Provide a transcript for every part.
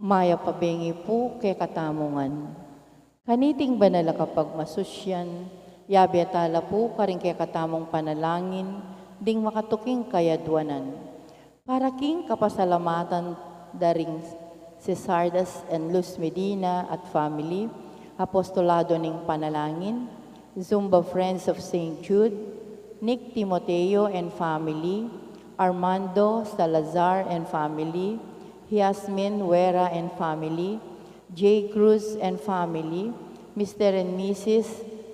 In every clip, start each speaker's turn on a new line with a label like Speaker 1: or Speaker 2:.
Speaker 1: Maya pabengi po kay katamongan. Kaniting banala kapag masusyan, yabi atala po karing kay katamong panalangin, ding makatuking kayadwanan. Para king kapasalamatan daring si Sardas and Luz Medina at family, apostolado ning panalangin, Zumba Friends of St. Jude, Nick Timoteo and family, Armando Salazar and family, Yasmin Wera and family, J. Cruz and family, Mr. and Mrs.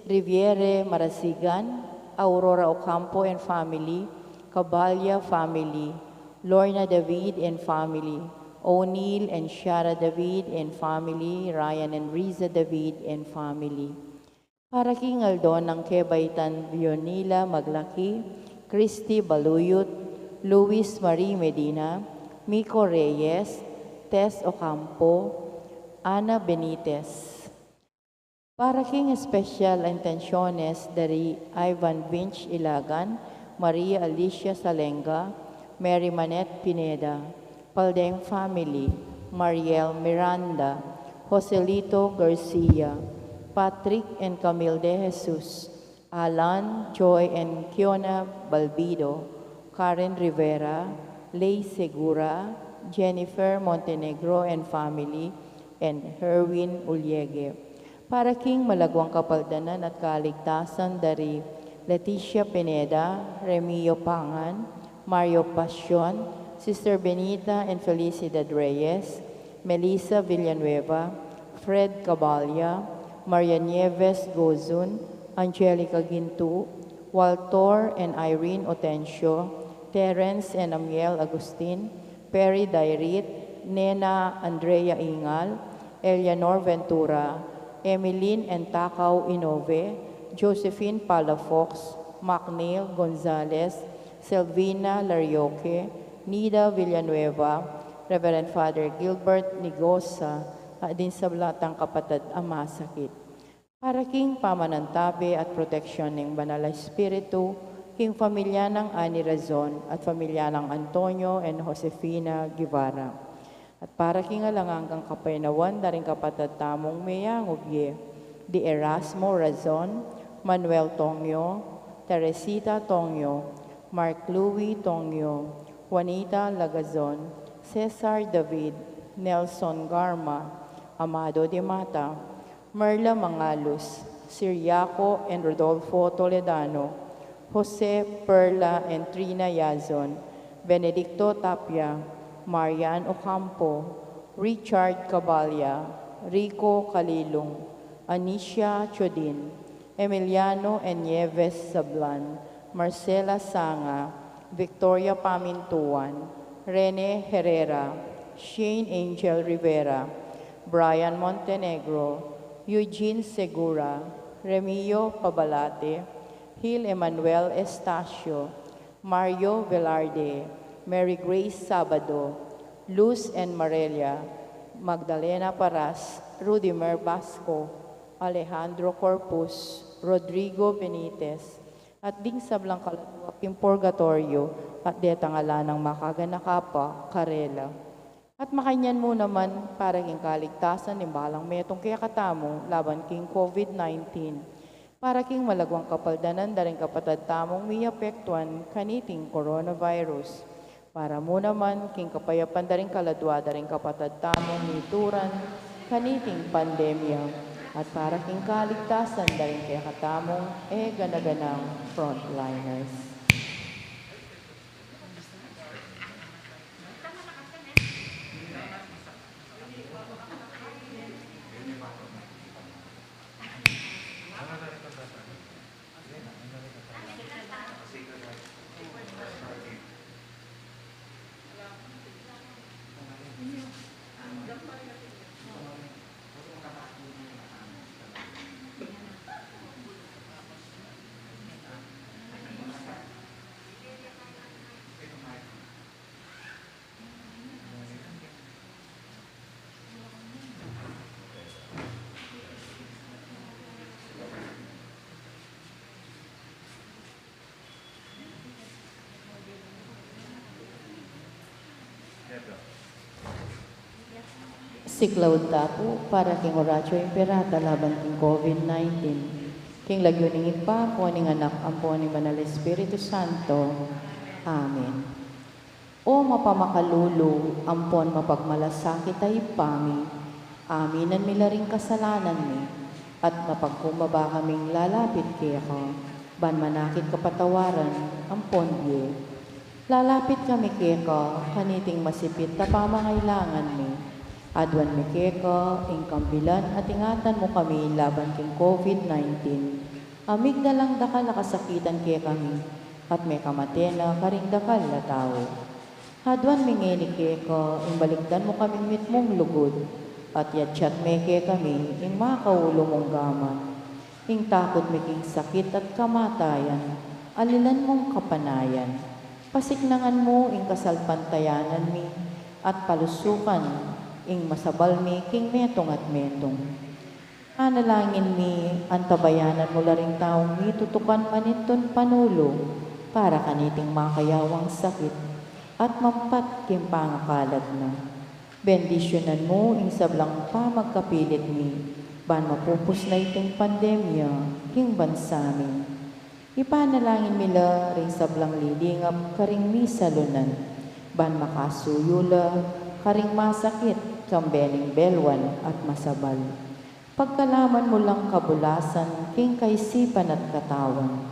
Speaker 1: Riviere Marasigan, Aurora Ocampo and family, Cabalya family, Lorna David and family, O'Neill and Shara David and family, Ryan and Riza David and family. Para kingal doon ng Kebaitan Bionila Maglaki, Christy Baluyot, Luis Marie Medina, Miko Reyes, Tess Ocampo, Ana Benitez. Para king special intenciones dari Ivan Vinch Ilagan, Maria Alicia Salenga, Mary Manette Pineda, Paldeng family, Mariel Miranda, Joselito Garcia, Patrick and Camille De Jesus, Alan, Joy and Kiona Balbido, Karen Rivera, Lay Segura, Jennifer Montenegro and family, and Herwin Uliege. Para king malagwang kapaldanan at kaligtasan dari Leticia Pineda, Remio Pangan, Mario Pasion, Sister Benita and Felicidad Reyes, Melissa Villanueva, Fred Cabalya, Maria Nieves Gozun, Angelica Gintu, Waltor and Irene Otencio, Terence and Amiel Agustin, Perry Dairit, Nena Andrea Ingal, Eleanor Ventura, Emeline and Takaw Inove, Josephine Palafox, Macneil Gonzalez, Selvina Larioque, Nida Villanueva, Reverend Father Gilbert Nigosa, at din sa Blatang Kapatid Amasakit. Para king pamanantabi at proteksyon ng Banal na Espiritu, king pamilya ng Ani Razon at pamilya ng Antonio and Josefina Guevara. At para king alangang kapainawan daring kapatid tamong Mea Ngubye, Di Erasmo Razon, Manuel Tongyo, Teresita Tongyo, Mark Louis Tongyo, Juanita Lagazon, Cesar David, Nelson Garma, Amado de Mata, Merla Mangalos, Siriaco and Rodolfo Toledano, Jose Perla and Trina Yazon, Benedicto Tapia, Marian Ocampo, Richard Cabalya, Rico Calilong, Anisha Chodin, Emiliano and Nieves Sablan, Marcela Sanga, Victoria Pamintuan, Rene Herrera, Shane Angel Rivera, Brian Montenegro, Eugene Segura, Remio Pabalate, Gil Emmanuel Estacio, Mario Velarde, Mary Grace Sabado, Luz and Marelia, Magdalena Paras, Rudimer Basco, Alejandro Corpus, Rodrigo Benitez, at ding sablang kalatuak yung purgatorio at detangala ng makaganakapa, Karela. At makanyan mo naman para king kaligtasan ng balang metong kaya katamo laban king COVID-19. Para king malagwang kapaldanan daring kapatid tamong miapektuan kaniting coronavirus. Para mo naman king kapayapan daring kaladwa daring kapatid tamong mituran kaniting pandemya. At para king kaligtasan daring kaya katamong ganaganang frontliners. Si Claude Tapo, para king Horacio Imperata, laban king COVID-19. King lagyuning ipa, po ning anak, ampo ni Banal Espiritu Santo. Amen. O mapamakalulu, ampon mapagmalasakit ay pami, aminan mi laring kasalanan mi, at mapagkumaba kaming lalapit kaya ka, ban manakit kapatawaran, ampon diye. Lalapit kami kaya ka, kaniting masipit na pamangailangan mi, adwan mi kaya ka, ingkambilan at ingatan mo kami laban king COVID-19. Amig na lang dakal nakasakitan kaya kami, at may kamatena karing dakal na tao. Hadwan mingeni keko, imbaligdan mo kaming mitmong lugod, at yatsyat meke kami, ing makaulo mong gaman. Ing takot miking sakit at kamatayan, alilan mong kapanayan. Pasignangan mo ing kasalpantayanan mi, at palusukan, ing masabal mi king metong at metong. Analangin mi, antabayanan mo laring taong mi, tutukan maniton panulo, para kaniting makayawang sakit, at mampat kim pangakalag na. Bendisyonan mo ing sablang pa magkapilit mi, ban mapupus na iting pandemya, king bansa mi. Ipanalangin mila ring sablang lilingap karing mi salunan, ban makasuyula, karing masakit, kambening belwan at masabal. Pagkalaman mo lang kabulasan, king kaisipan at katawan.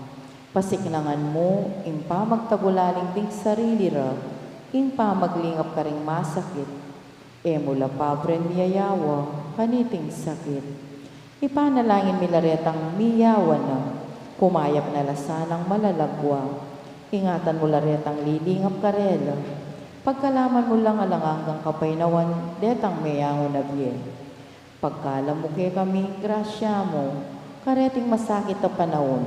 Speaker 1: Pasiknangan mo, ing pamagtabulaling ding sarili ra, ing pamaglingap ka ring masakit, mula pabren miyayawa, kaniting sakit. Ipanalangin milaretang miyawa na, kumayap na lasanang malalagwa, ingatan mo laretang lilingap karela, pagkalaman mo lang alanganggang kapaynawan, detang mayango na biye. Pagkalam mo kay kami, grasya mo, kareting masakit na panahon,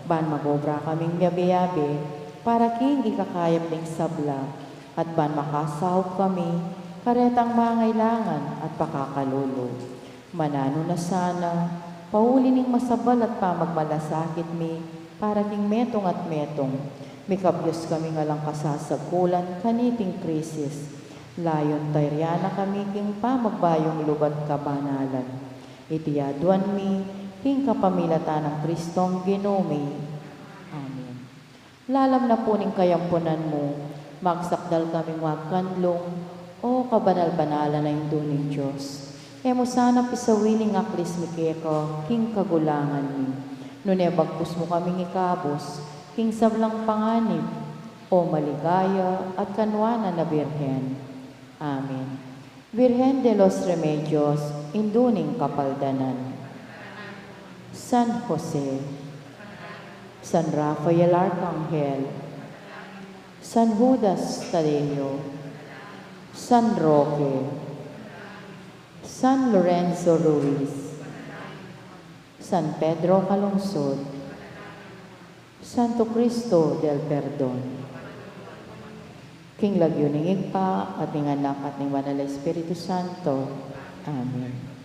Speaker 1: ban magobra kaming yabe-yabe, para king ikakayap ning sabla, at ban makasahop kami, karetang mangailangan at pakakalulo. Manano na sana, pauli ning masabal at pamagmalasakit mi, para king metong at metong, mikabyos kami nga lang kasasagulan, kaniting krisis. Layon tayryana kami king pamagbayong lubat kabanalan. Itiyaduan mi, king kapamilatan ng Kristong Ginome. Amen. Lalam na po ning kayampunan mo, magsakdal kaming wagkanlong, o kabanal-banala na induning Diyos. Emo sana pisawiling aklis mi keko, king kagulangan mi. Nune bagpus mo kaming ikabos, king sablang panganib, o maligaya at kanwana na Birhen. Amen. Virgen de los Remedios, induning kapaldanan. San Jose, San Rafael Arcangel, San Judas Tadeo, San Roque, San Lorenzo Ruiz, San Pedro Calungsod, Santo Cristo del Perdon, King lagyuning igpa at ning anak at ning Banal Espiritu Santo. Amen.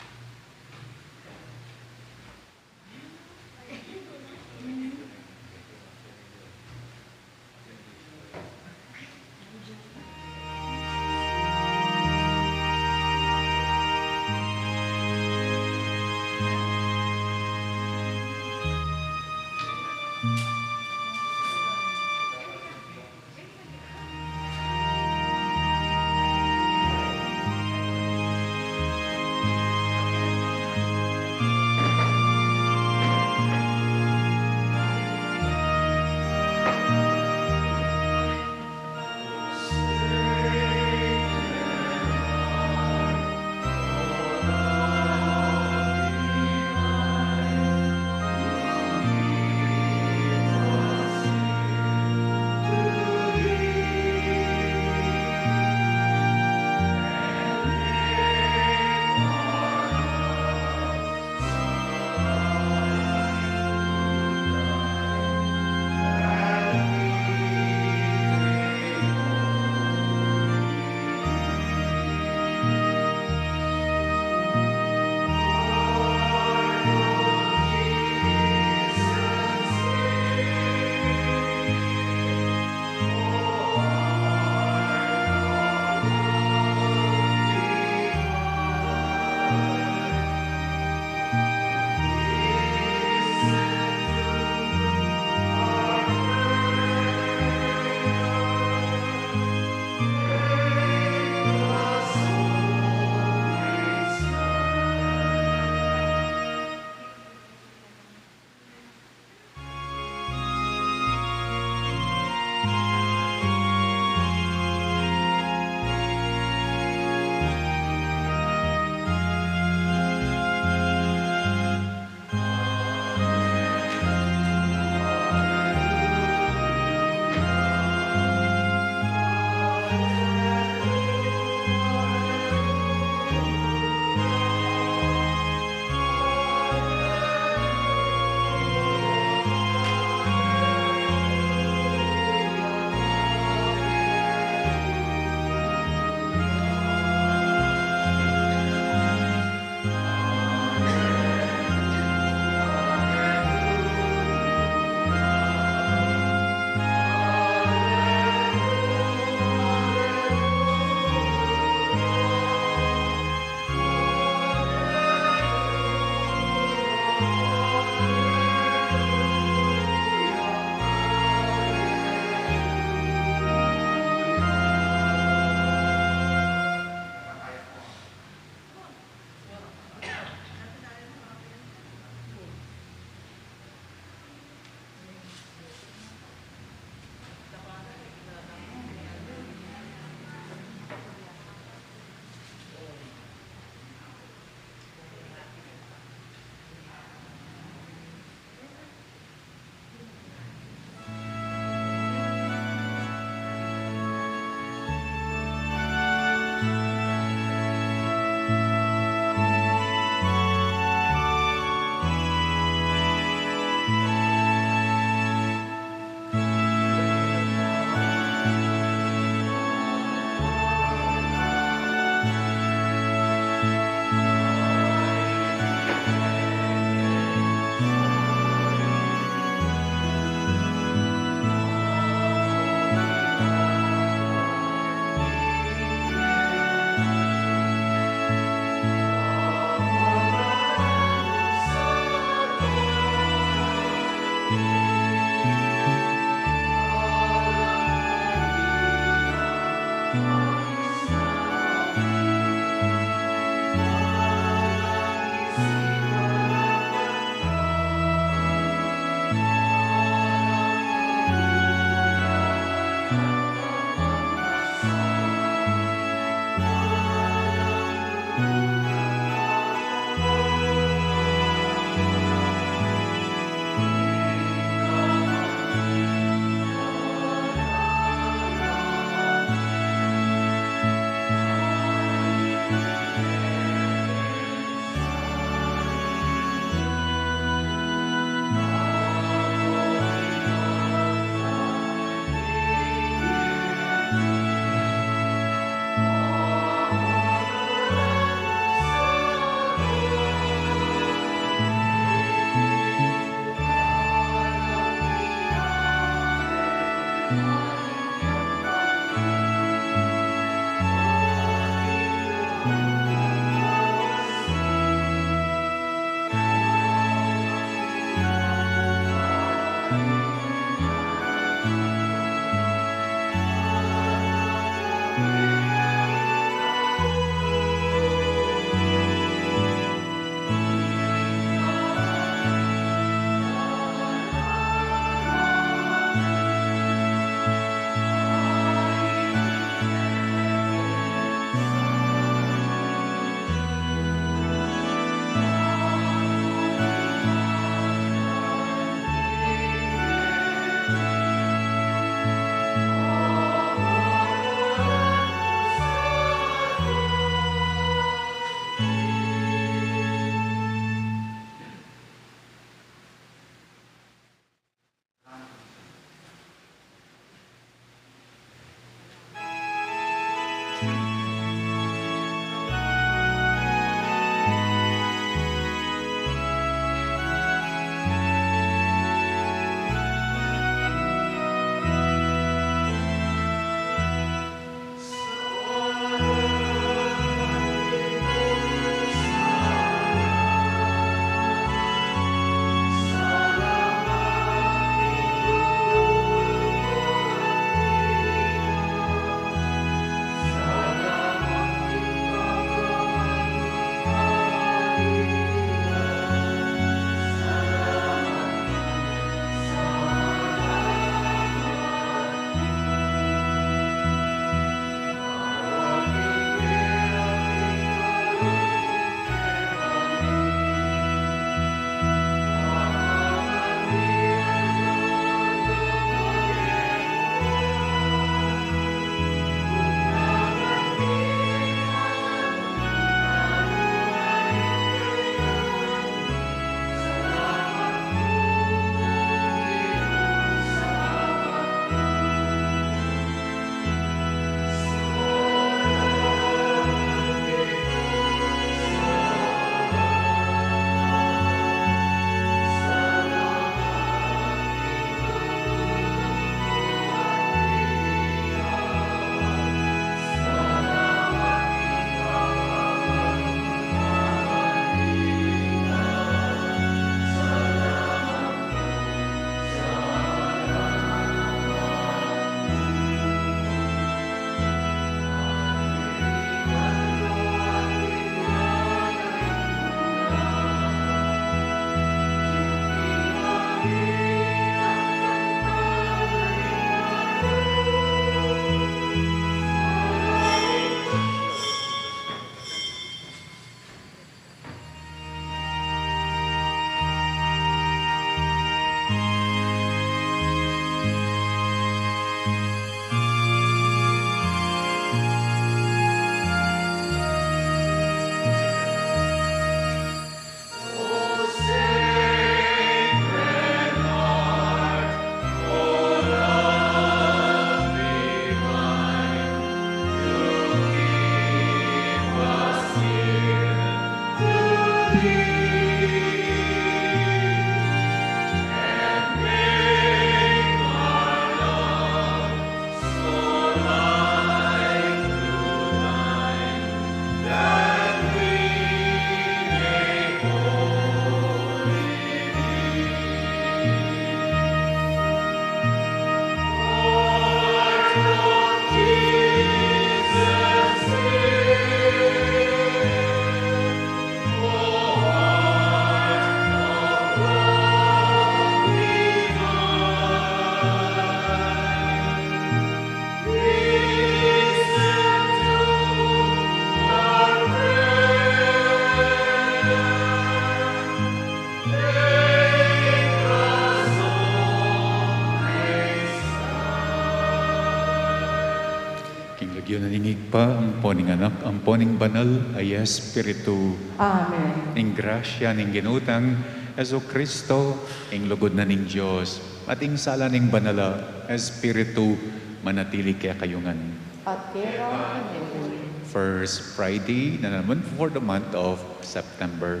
Speaker 2: Yun naningig pa ang poning anak, ang poning banal ay Espiritu.
Speaker 1: Amen.
Speaker 2: Ing grasya ning ginutang, Ezo Kristo, ing lugod na ning Diyos, at ing sala ning banala, Espiritu, manatili kaya kayungan.
Speaker 1: At kera inyong
Speaker 2: First Friday na naman for the month of September.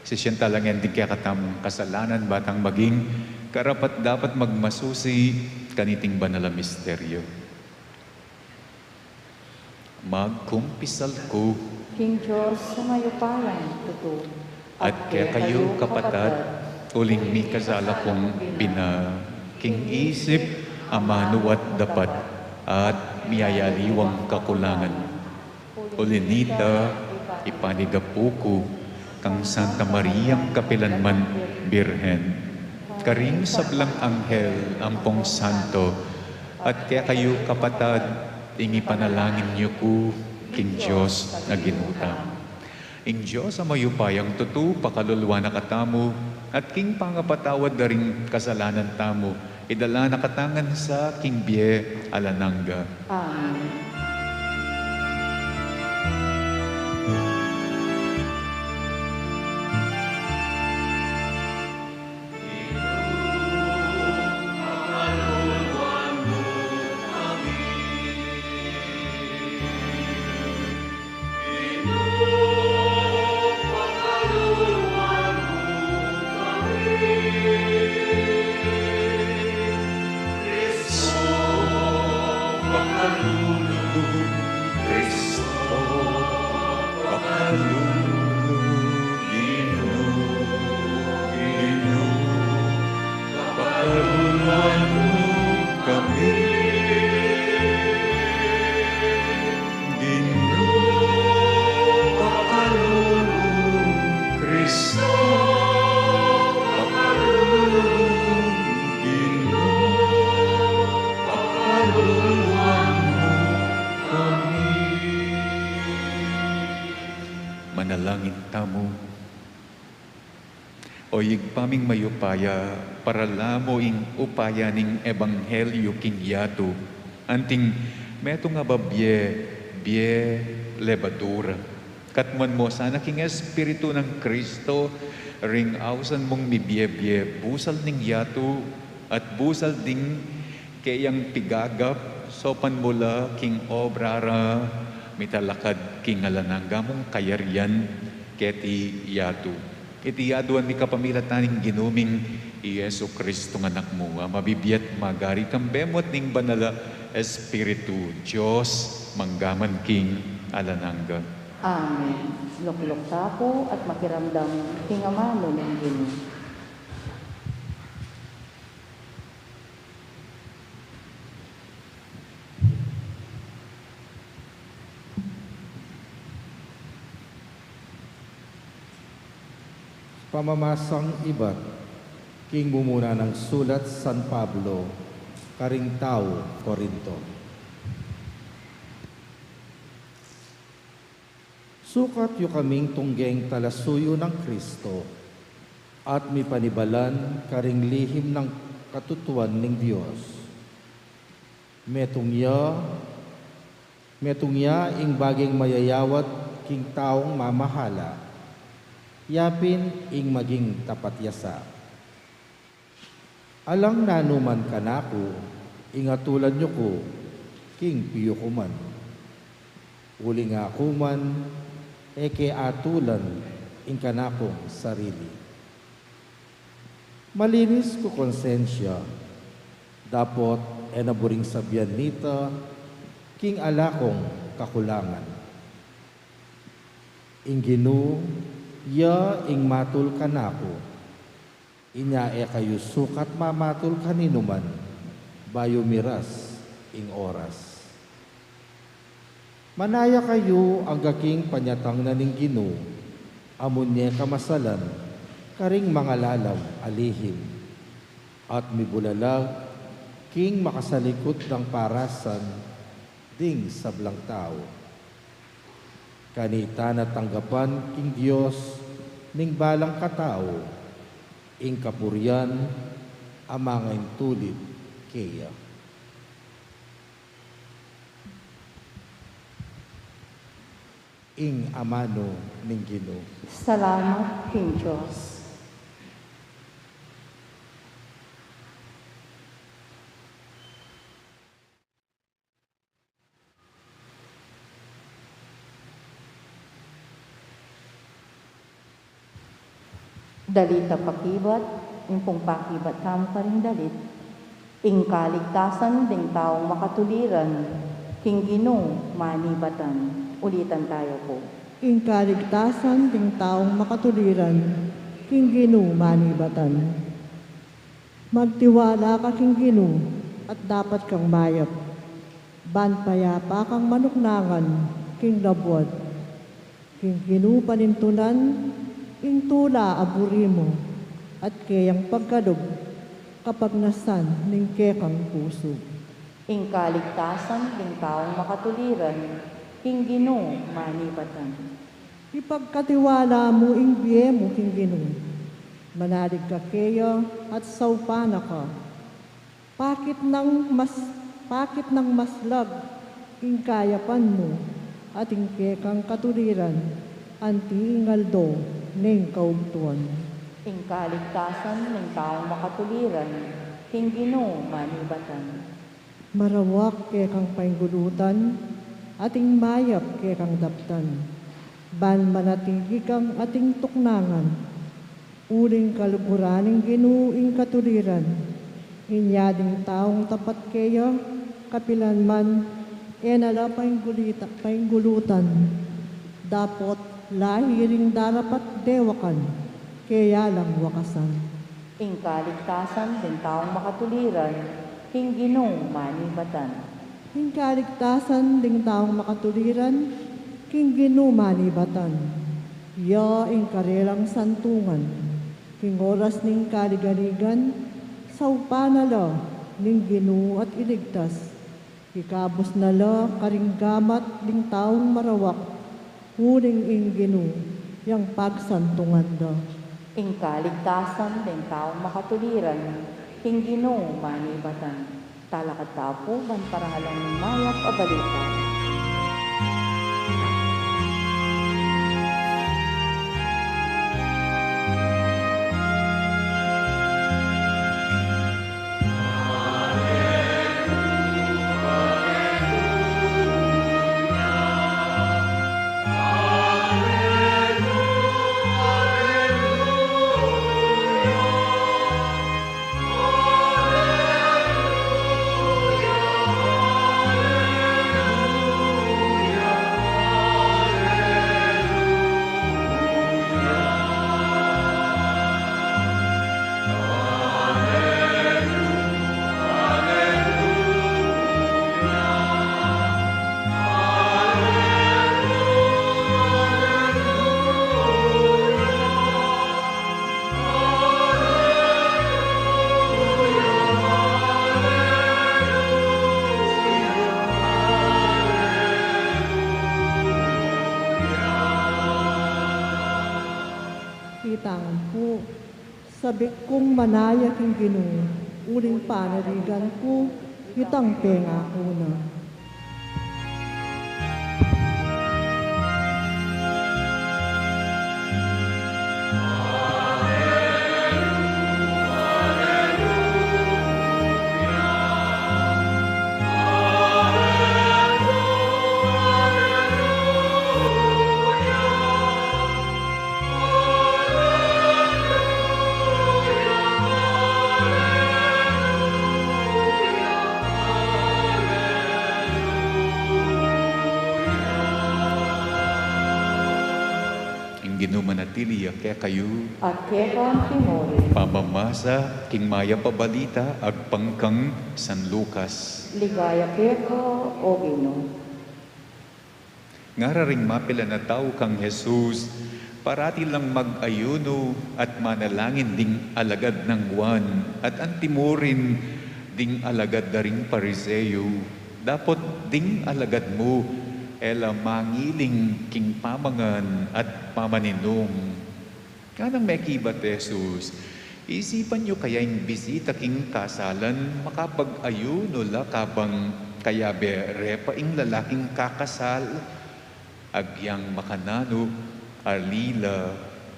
Speaker 2: Sisyenta lang yan din kaya katamong kasalanan batang maging karapat dapat magmasusi kaniting banala misteryo. Magkumpisal ko
Speaker 1: King Diyos, sumayupayan, tuto.
Speaker 2: at kaya kayo kapatad, uling mi kasala kong king isip, amanuat dapat, at miyayaliwang kakulangan. Ulinita, ipanigapuko, kang Santa Mariang Kapilanman, Birhen. Karing sablang anghel, ampong santo, at kaya kayo kapatad, ingi panalangin niyo ko, King Diyos na ginutang. Ing Diyos sa mayupayang tutu, pakalulwa na katamo, at King pangapatawad na rin kasalanan tamo, idala na katangan sa King Bie Alananga.
Speaker 1: Amen.
Speaker 2: manalangin tamo. O paming mayupaya, paralamo ing upaya ning ebanghelyo king yato, anting meto nga babye, bie lebadura. Katman mo sana king Espiritu ng Kristo, ring ausan mong mibye-bye, busal ning yato, at busal ding kayang pigagap, sopan mula king obrara, mitalakad king alananga mong kayarian, keti yato. Iti yaduan mi kapamilya taning ginuming Yesu Kristo ng anak mo, mabibiyat magari kambemot ning banala Espiritu, Diyos, manggaman king alananga.
Speaker 1: Amen. Luklok tapo at makiramdam tingamano ng Ginoo.
Speaker 3: Pamamasang iba't king mumuna ng sulat San Pablo, karing tao, Corinto. Sukat yu kaming tunggeng talasuyo ng Kristo at mi panibalan karing lihim ng katutuan ng Diyos. Metungya ing baging mayayawat king taong mamahala, yapin ing maging tapat yasa. Alang nanuman kanako, ingatulan nyo ko, king piyo ko man. Uli nga ako man, eke atulan ing kanakong sarili. Malinis ko konsensya, dapot enaburing sabyan nita, king alakong kakulangan. Ing Ginoo, ya ing matul kanako, inya kayo sukat mamatul kaninuman, bayo miras ing oras. Manaya kayo ang gaking panyatang na ning Ginoo, amunye kamasalan, karing mga lalam alihim, at mibulalag, king makasalikot ng parasan, ding sablang tao. Kanita na tanggapan king Diyos ning balang katao, ing kapuryan amangain tulid keya. Ing amano ning Ginoo.
Speaker 1: Salamat king Diyos. Dalita pakibat, impong pakibat kam pa rin dalit, ing kaligtasan ding taong makatuliran, king Ginoo manibatan. Ulitan tayo po.
Speaker 4: Ing kaligtasan ding taong makatuliran, king Ginoo manibatan. Magtiwala ka king Ginoo, at dapat kang mayap. Ban payapa kang manuknangan, king labwat. King Ginoo panintunan, ing tula aburi mo, at kayang pagkadog, kapag nasan ning kekang puso.
Speaker 1: Ing kaligtasan ding taong makatuliran, king Ginoo manibatan.
Speaker 4: Ipagkatiwala mo ing biye mo king Ginoo, manalig ka keyo at saupana ka. Pakit ng maslag, ing kayapan mo, at ing kekang katuliran, anti ingaldo, ning kaugtuan.
Speaker 1: Ing kaligtasan ng taong makatuliran, king Ginoo manibatan.
Speaker 4: Marawak kay kang painggulutan, ating mayap kay kang daptan. Ban manatigi kang ating tuknangan, uling kaluguraning Ginoo ing katuliran. Inyading taong tapat kayo, kapilan man, enala painggulutan. Dapot lahiring darapat dewakan, kaya lang wakasan.
Speaker 1: Ing kaligtasan din taong makatuliran, king Ginoo manibatan.
Speaker 4: Ing kaligtasan ding taong makatuliran, king Ginoo manibatan. Ya ing karelang santungan, king oras ning kaligaligan, saupa na la ning Ginoo at iligtas. Ikabos na la karing gamat ding taong marawak, huling ing Ginoo, yang pagsantungan do.
Speaker 1: Ing kaligtasan den taong makatuliran, ing Ginoo manibatan, talakad taapuban parahalan ng mayap a balita.
Speaker 4: Kitang po, sabik kong manaya king Ginoo, uling panarigan ko, kitang penga ko na.
Speaker 2: Ginumanatili kaya kayo
Speaker 1: At kekang timori,
Speaker 2: pamamasa king maya pabalita agpangkang San Lucas.
Speaker 1: ligaya keko o Ginoo.
Speaker 2: Ngararing mapila na tao kang Jesus, parati lang mag-ayuno at manalangin ding alagad ng Juan at antimorin ding alagad na ring Pariseo. Dapat ding alagad mo, ela mangiling king pamangan at pamaninom. Kanang may kibat Jesus, isipan nyo kaya yung bisita king kasalan, makapag-ayuno la kabang kaya repa ing lalaking kakasal, agyang makanano, arlila,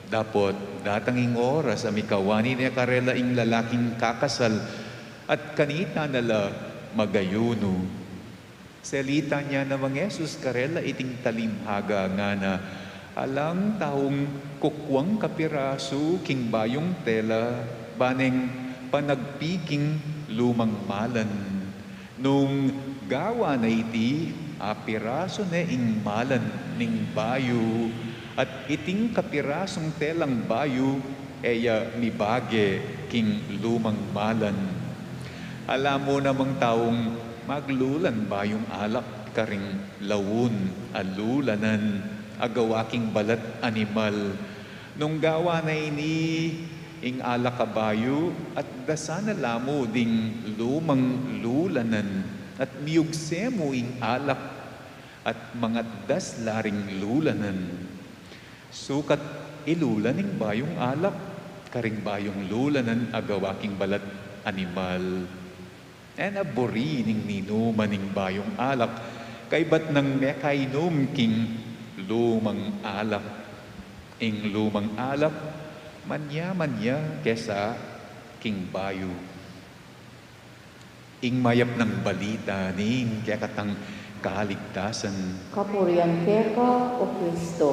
Speaker 2: dapat datanging oras amikawani niya karela ing lalaking kakasal at kanita nala magayuno. Salita niya na mga Jesus karela iting talimhaga nga na alang taong kukwang kapiraso king bayong tela baneng panagpiking lumang malan. Nung gawa na iti apiraso na ing malan ning bayo at iting kapirasong telang bayo eya mibage king lumang malan. Alam mo namang taong maglulan ba yung alak karing lawun, alulanan, agawaking balat animal. Nung gawa na ini, ing alak kabayo, at dasana lamo ding lumang lulanan, at miyugse mo ing alak, at mga daslaring lulanan. Sukat ilulaning bayong alak, karing bayong lulanan, agawaking balat animal. And abori ning ninuman ning bayong alak, kay ba't nang mekainom king lumang alak. Ing lumang alak, manya-manya kesa king bayo. Ing mayap ng balita ning kaya katang kaligtasan.
Speaker 1: Kapurian keko o Kristo.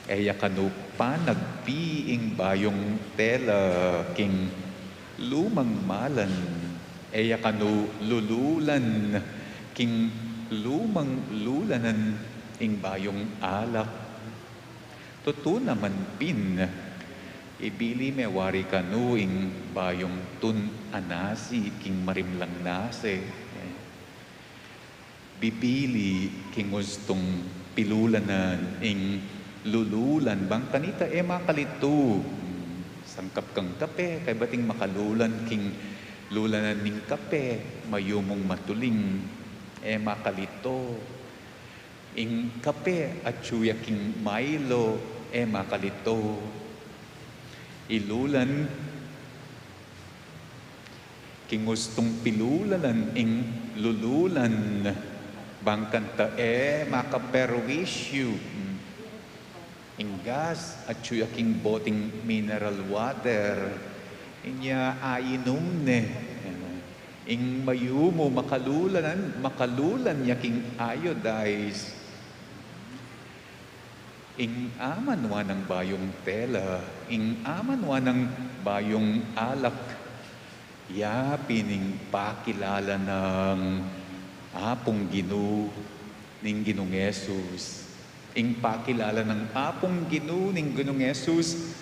Speaker 2: Eya kanu panagpiing bayong tela king lumang malan, eya kanu lululan, king lumang lulanan, ing bayong alak. Totoo naman pin, ibili me wari kanu ing bayong tun anasi, king marimlang nase. Bibili king gustong pilulanan, ing lululan, bang kanita makalito. Sangkap kang kape, kay bating makalulan king lulanan ning kape, mayumong matuling, makalito. ing kape at suya king Milo makalito. Ilulan king gustong pilulalan ing lululan bangkanta makaperwisyo ing gas at suya king boting mineral water inya ainom ne ing mayumo makalulan yaking iodize ing amanwa ng bayong tela ing amanwa ng bayong alak pining pakilala ng apong Ginoo ning Ginoong Yesus ing pakilala ng apong Ginoo ning Ginoong Yesus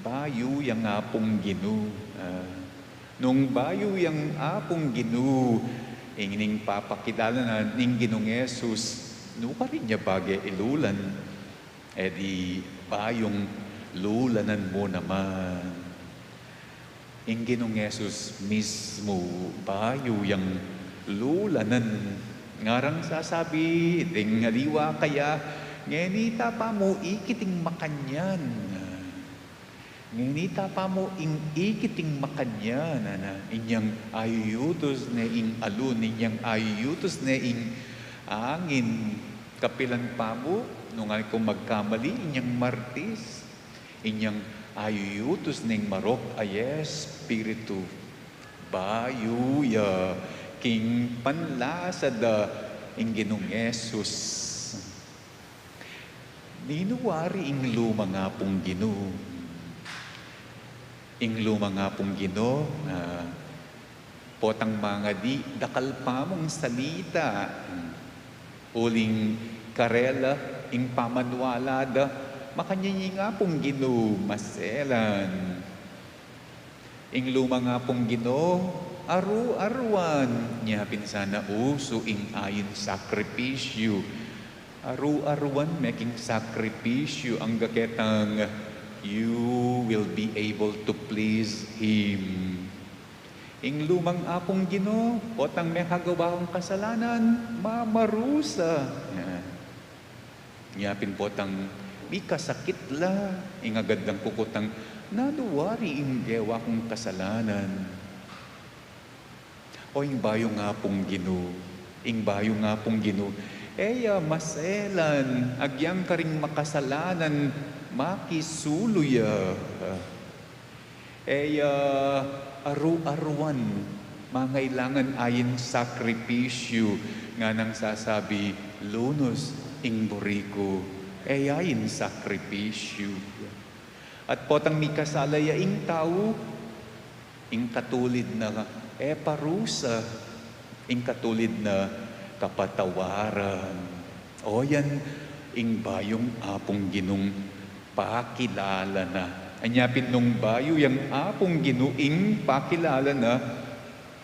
Speaker 2: bayu yang apong Ginoo nung bayu yang apong Ginoo ning papakilala na ning Ginoong Yesus nuka rin niya bagay ilulan di bayong lulanan mo naman ing Ginoong Yesus mismo bayu yang lulanan ngarang sasabi ding ngaliwa kaya ngenita pa mo ikiting makanyan ngenita pa mo ing ikiting makanyan inyang ayutos na ing alun inyang ayutos na ing angin kapilan pa mo nung ko magkamali inyang martis inyang ayutos ning marok ay espiritu bayuya king panlasad ing Ginoong Yesus ninuwari ing lumang apong Ginoo ing lumang apong Ginoo potang mga di dakal pa mong salita uling karela ing pamanwalada makanyinyi nga pong Ginoo maselan ing lumang nga pong Ginoo aru-aruan niya pinsana uso ing ayin sakripisyo aru-aruan making sakripisyo ang gaketang you will be able to please Him ing lumang apong Ginoo potang may kagawang kasalanan mamarusa niya pinpotang di kasakit la ing agad ng kukutang naduwari ing gewa kong kasalanan o ing bayo nga pong Ginoo maselan agyang karing makasalanan makisuluya aru-aruan mangailangan ayin sakripisyo nga nang sasabi lunos ing buriko ayin sakripisyo at potang mikasalaya ing tao ing katulid na parusa ing katulid na kapatawaran o yan ing bayong apong Ginong pakilala na anyapin nung bayo yang apong Ginuing pakilala na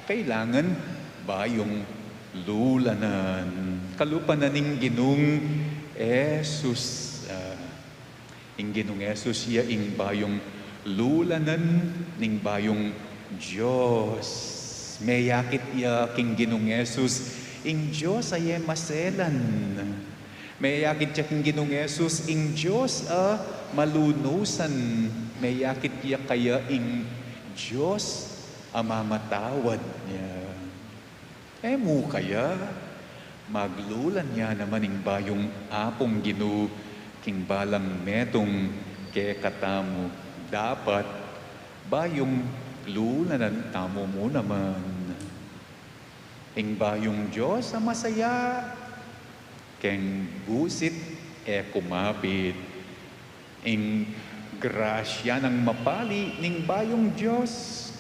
Speaker 2: kailangan bayong lulanan kalupanan ning Ginoong Yesus ing Ginoong Yesus iya ing bayong lulanan ning bayong Diyos may yakit iya king Ginoong Yesus ing Diyos ay maselan may yakit siya king Ginoong Yesus ing Diyos malunusan may yakit iya kaya ing Diyos mamatawad niya mo kaya maglulan niya naman ing bayong apong Ginoo king balang metong ke katamo dapat bayong lulanan tamo mo naman ing bayong Diyos masaya keng busit kumapit ing grasya ng mapali ning bayong Diyos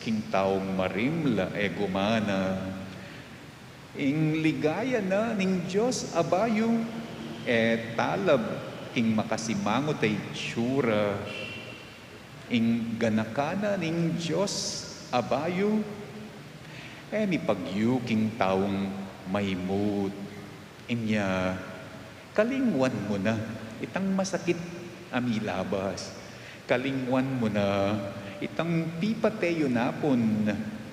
Speaker 2: king taong marimla gumana ing ligaya na ning Diyos abayo talab king makasimangot ay tsura ing ganakana ning Diyos abayo mi pagyuking taong maymut inya kalingwan mo na itang masakit amilabas kalingwan mo na itang pipateyo napon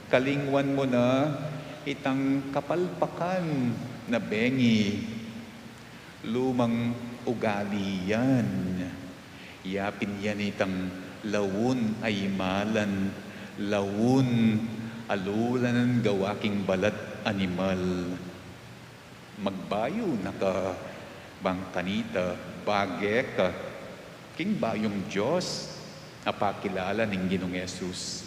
Speaker 2: kalingwan mo na itang kapalpakan na bengi lumang ugali yan. Yapin yan itang lawun ay malan, lawun alulan gawaking balat animal. Magbayo naka bangkanita, bageka, king bayong Diyos, apakilala ng Ginoong Yesus.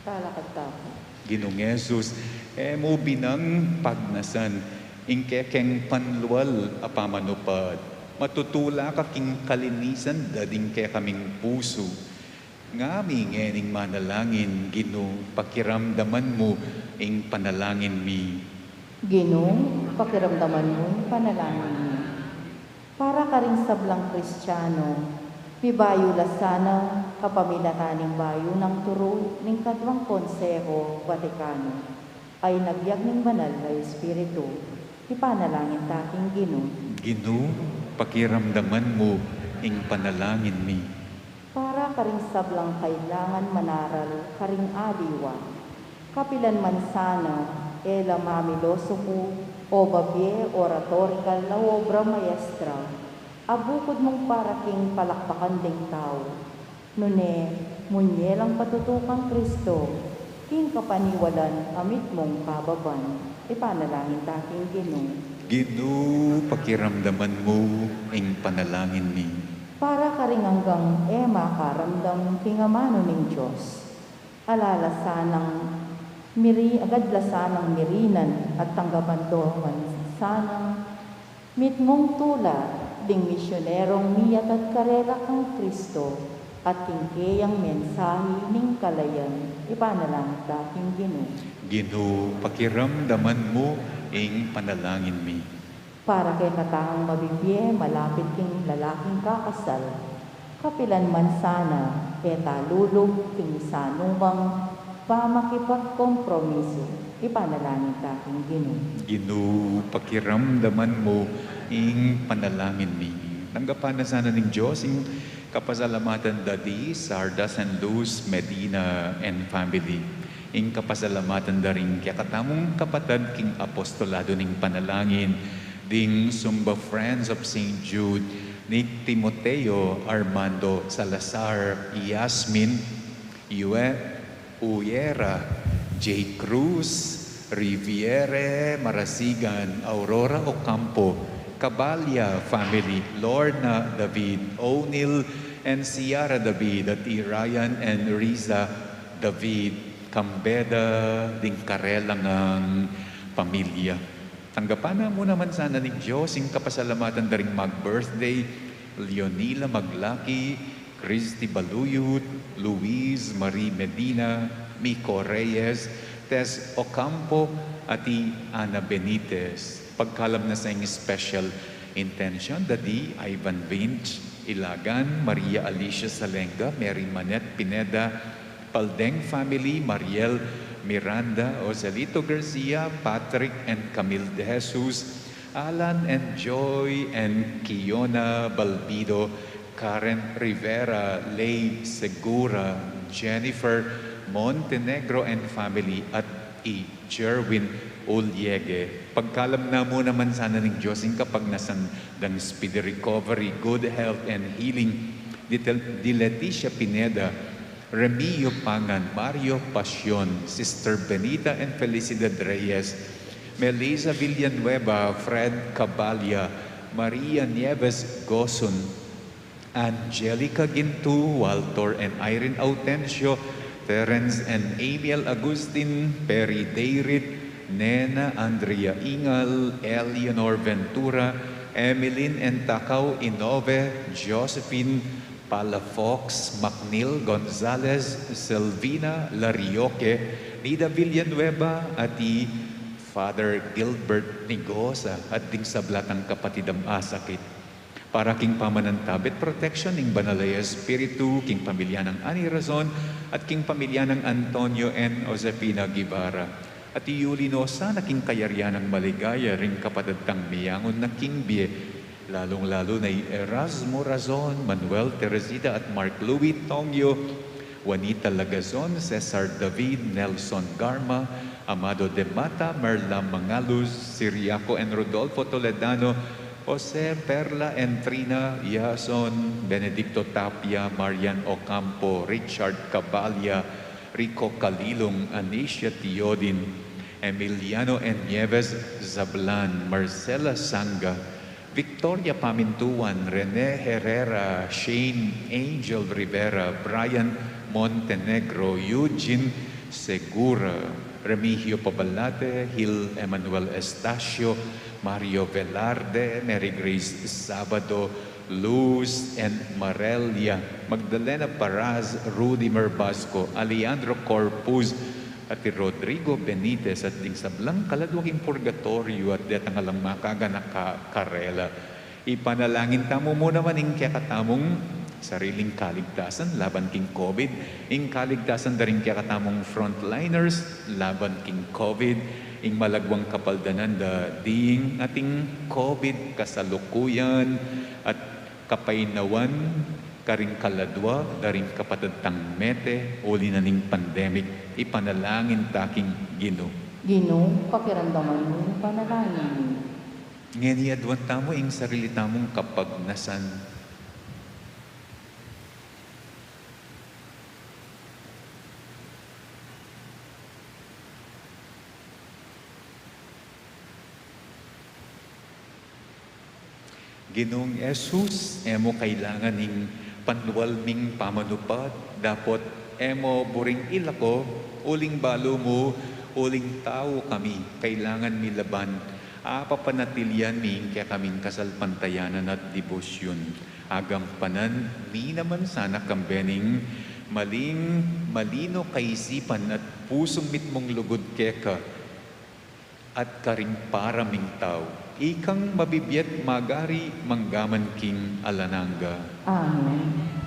Speaker 1: Kalakad tapo.
Speaker 2: Ginoong Yesus, mo binang pagnasan, ingkekeng panluwal apamanupad. Matutula ka king kalinisan, dading kaya kaming puso. Ngami ngening manalangin, Gino, pakiramdaman mo, ing panalangin mi.
Speaker 1: Ginoo, pakiramdaman mo yung panalangin mo. Para ka rin sablang Kristiyano, mibayo lasana kapamilataning bayo ng turo ng Kadwang Konseho Vatikano ay nagyag ng banal na Espiritu, ipanalangin taking Ginoo.
Speaker 2: Gino, pakiramdaman mo, ing panalangin mi.
Speaker 1: Para ka rin sablang kailangan manaral karing aliwa, kapilan man sana, ela mamiloso ko, o babye oratorical na obra maestra, abukod mong para king palakpakan ding tao. Nune, munyelang patutukang Kristo, king kapaniwalan amit mong kababan, ipanalangin taking Ginoo.
Speaker 2: Gino, pakiramdaman mo, ing panalangin mi.
Speaker 1: Para ka rin hanggang makaramdam kingamano ng Diyos. Alala sanang agadla sanang mirinan at tanggapan doon sanang mitmong tula ding misyonerong miyat at karela kang Kristo at kingkeyang mensahe ning kalayan, ipanalangin taking Ginoo.
Speaker 2: Gino, pakiramdaman mo, ing panalangin mi.
Speaker 1: Para kay kataang mabibye, malapit king lalaking kakasal, kapilan man sana, talulog king sanumang pamakipagkompromiso, ipanalangin taking Ginoo.
Speaker 2: Gino, pakiramdaman mo, ing panalangin mi. Tanggapan na sana ng Diyos, ing kapasalamatan dadi, Sardas and Luz, Medina and family. Ing kapasalamatan da rin kaya katamong kapatad king apostolado ning panalangin, ding Sumba Friends of St. Jude, ni Timoteo, Armando, Salazar, Yasmin, Yue, Uyera, J. Cruz, Riviere, Marasigan, Aurora Ocampo, Cabalya family, Lorna David, O'Neill, and Ciara David, at Ryan and Riza David, Cambeda, ding karelangang pamilya. Tanggapan na mo naman sana ng Diyos, yung kapasalamatan daring mag-birthday, Leonila Maglaki, Christy Baluyut, Luis Marie Medina, Miko Reyes, Tess Ocampo, at Ana Benitez. Pagkalam na sa inyong special intention, Dadi Ivan Vinch, Ilagan, Maria Alicia Salenga, Mary Manette Pineda, Paldeng family, Mariel Miranda, Osalito Garcia, Patrick and Camille De Jesus, Alan and Joy and Kiona Balbido, Karen Rivera, Leigh Segura, Jennifer Montenegro and family, at Jerwin Uliege. Pagkalam na mo naman sana ng Diyos kapag nasandang speedy recovery, good health and healing, di Leticia Pineda, Remio Pangan, Mario Pasion, Sister Benita and Felicidad Reyes, Melissa Villanueva, Fred Cabalya, Maria Nieves Goson, Angelica Gintu, Walter and Irene Autencio, Terence and Amiel Agustin, Perry Dayrit, Nena Andrea Ingal, Eleanor Ventura, Emeline and Takaw Inove, Josephine Palafox, Macnil Gonzalez, Selvina Larioque, Nida Villanueva, at Father Gilbert Nigosa, at ding sablatang kapatidam asakit. Para king pamanantabit protection ning Banalaya Espiritu, king pamilya ng Ani Razon, at king pamilya ng Antonio N. Josefina Guevara. At Yulinosa na king kayaryan ng maligaya ring kapatadtang miyangon na king Bie, lalong-lalo na Erasmo Razon, Manuel Teresita at Mark Louis Tongyo, Juanita Lagazon, Cesar David, Nelson Garma, Amado de Mata, Merla Mangaluz, Siriaco and Rodolfo Toledano, Jose Perla and Trina Yason, Benedicto Tapia, Marian Ocampo, Richard Cabalya, Rico Calilong, Anisha Tiodin, Emiliano and Nieves Zablan, Marcela Sanga, Victoria Pamintuan, Rene Herrera, Shane Angel Rivera, Brian Montenegro, Eugene Segura, Remigio Pabalate, Gil Emmanuel Estacio, Mario Velarde, Mary Grace Sabado, Luz and Marelia, Magdalena Paraz, Rudy Merbasco, Alejandro Corpus, at Rodrigo Benitez at ding sablang kaladwaging purgatorio at detang alang makaga na karela. Ipanalangin tamo mo naman ing kaya katamong sariling kaligtasan laban king COVID, ing kaligtasan da rin kaya katamong frontliners laban king COVID, ing malagwang kapaldanan da ding ating COVID kasalukuyan at kapainawan karing kaladwa, daring kapatadtang mete, uli na ning pandemic, ipanalangin taking Ginoo.
Speaker 1: Ginoo, pakiramdaman mo yung panalangin.
Speaker 2: Ngayon iadwan tamo ing sarili tamong kapagnasan. Ginoong Jesus, emo kailangan ning panwalming pamanupad, dapat emo buring ilako, uling balo mo, uling tao kami, kailangan milaban, papanatilian mi kaya kaming kasalpantayanan at debosyon. Agampanan, mi naman sana kambening, malino kaisipan at pusong mitmong lugod keka, at karing paraming tao. Ikang mabibiyat magari manggaman king alananga.
Speaker 1: Amen.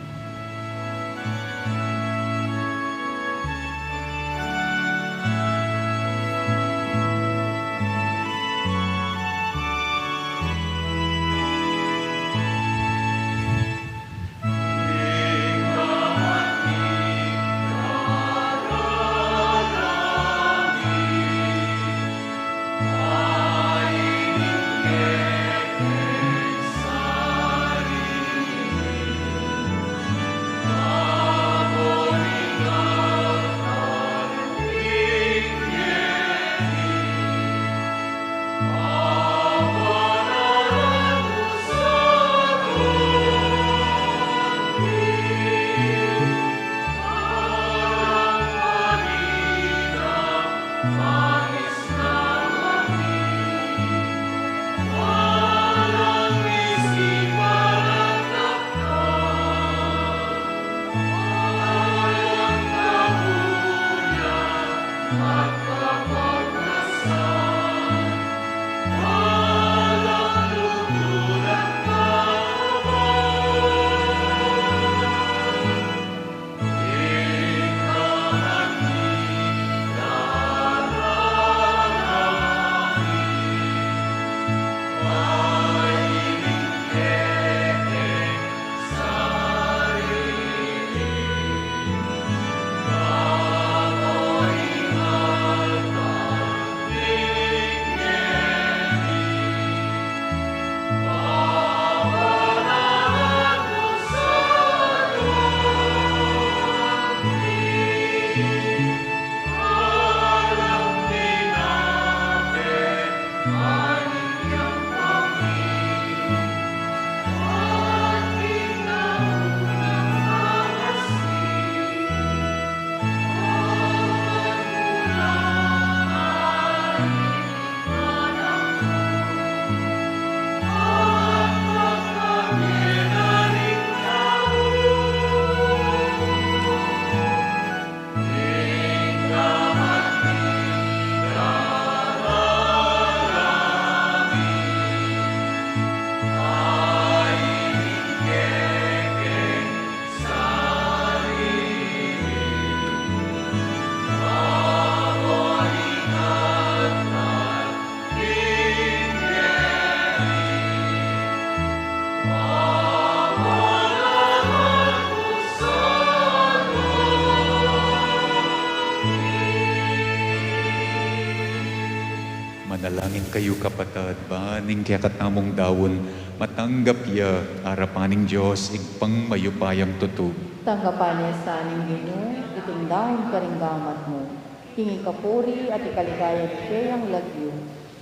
Speaker 2: Manalangin kayo kapatid, baning kaya katamong dawon, matanggap ya arapaning Diyos, igpang mayupayang tutub.
Speaker 1: Tanggapan niya sa aning Ginoo, iting dahon karinggamat mo. Hingi kapuri at ikaligaya ni Kayang Lagyo,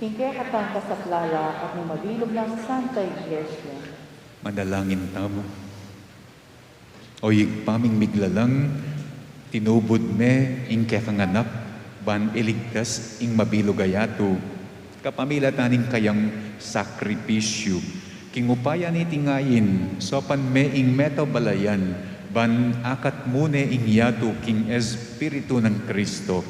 Speaker 1: hingi kaya katang kasaklala at ni mabilog ng Santa Iglesia.
Speaker 2: Manalangin tamo. O paming miglalang, tinubod me, ing kaya kanganak, ban iligtas, ing mabilugayato, kapamila taning kayang sakripisyo, kingupayan itingayin, sopan me ing metabalayan, ban akat mune ing yato king Espiritu ng Kristo,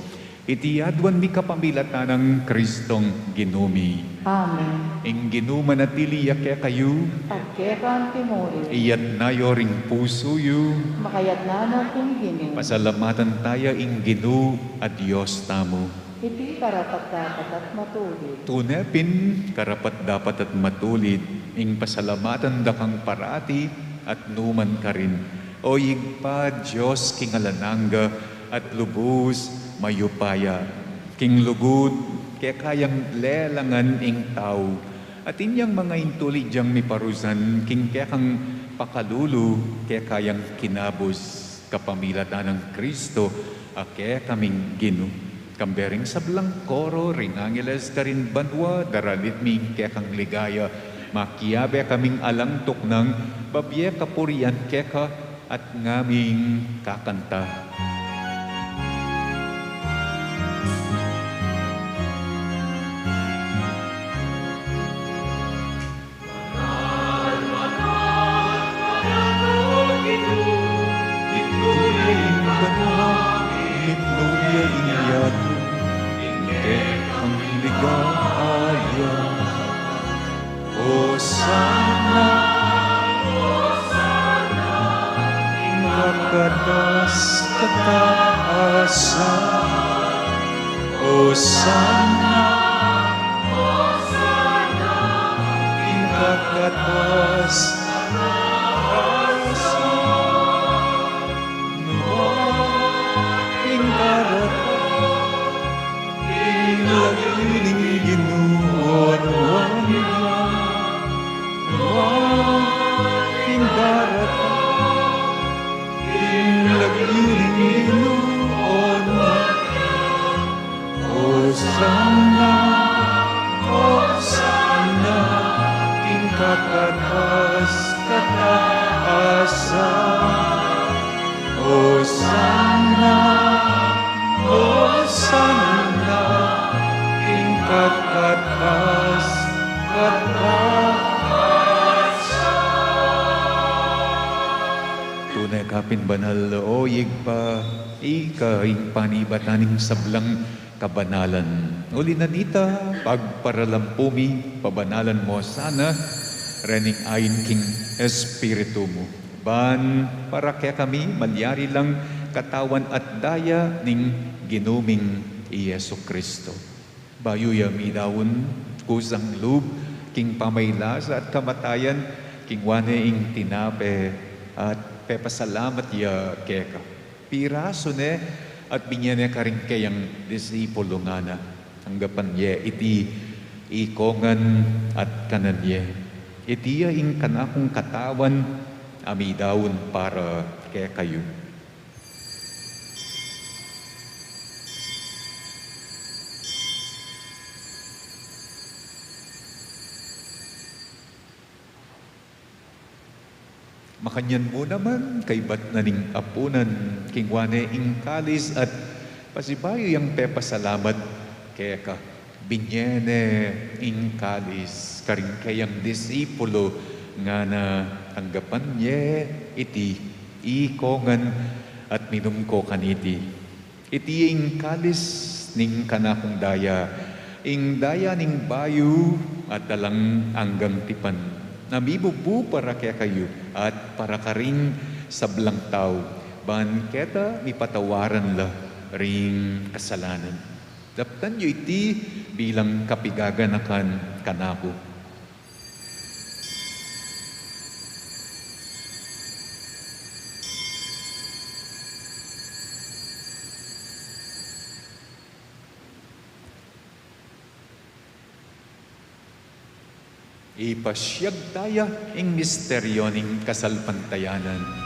Speaker 2: itiyadwan mi kapamilatan ng Kristong ginumi.
Speaker 1: Amen.
Speaker 2: Ing ginuma na tiliya kaya kayo,
Speaker 1: At kekan timori,
Speaker 2: iyat nayo ring puso yu,
Speaker 1: makayat na natin Ginoo.
Speaker 2: pasalamatan tayo ing ginu at Diyos tamo.
Speaker 1: Iti karapat dapat at matulid.
Speaker 2: Tunepin, karapat dapat at matulid, ing pasalamatan da kang parati at numan ka rin. O yigpa, Diyos, king alananga at lubos mayupaya. King lugod, kaya kayang lelangan ing tao. At inyang mga intulid diyang miparusan, king kaya kang pakalulu, kaya kayang kinabos kapamilatan ng Kristo, kaya kaming ginu. Kambering sa koro, ring angeles ka rin banwa, daralit mi kaya kang ligaya, makiyabe kaming alangtok ng babye kapurian keka at ngaming kakanta. Kadas kataasan, Hosanna, Hosanna, ing kakadas kataasan, ing karata, ing lagining ginuon wanya, ing karata, Hosanna, Hosanna, ing kakatas kataasan. Hosanna, Hosanna, ing kakatas kataasan. Tunay kapin banal o yigpa, ika ing panibataning sablang kabanalan. Uli na dita, pagparalampumi, pabanalan mo sana, rening ayin king Espiritu mo. Ban, para kaya kami, malyari lang katawan at daya ning ginuming Iyesu Kristo. Bayuya midawon, kusang lub, king pamaylasa at kamatayan, king wane ing tinape, at pepasalamat ya keka. Piraso ne, at binyane ka rin kayang disipulo nga na hanggapan ye iti ikongan at kanan ye. Iti ing kanakong katawan amidawon para kaya kayo. Makanyan mo naman, kay bat na ning apunan, kingwane ing kalis at pasibayo yung pepasalamat kaya ka. Binyene ing kalis, karing kayang disipulo nga na anggapan ye iti ikongan at minumko kaniti. Iti ing kalis ning kanakong daya, ing daya ning bayu at dalang anggang tipan. Nabibubu para kaya kayo at para karing sablang tao. Ban keta mipatawaran la ring kasalanan. Daptan nyo iti bilang kapigaganakan kanako. Ipasyag tayo ing misteryo ning kasalpantayanan.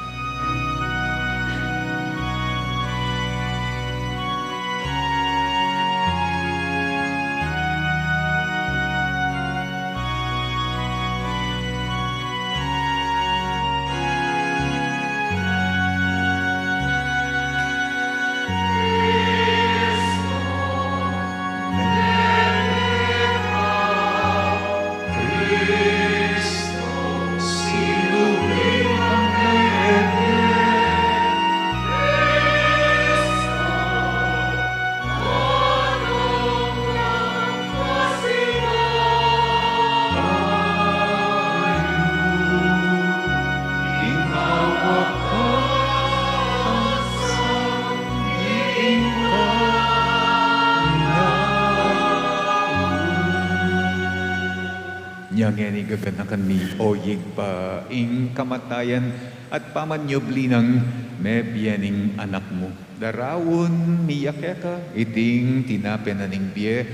Speaker 2: Yang ini gaganakan mi oyig pa ing kamatayan at pamanyobli ng mebyening anak mo. Darawon miyake ka iting tinapen na ning biye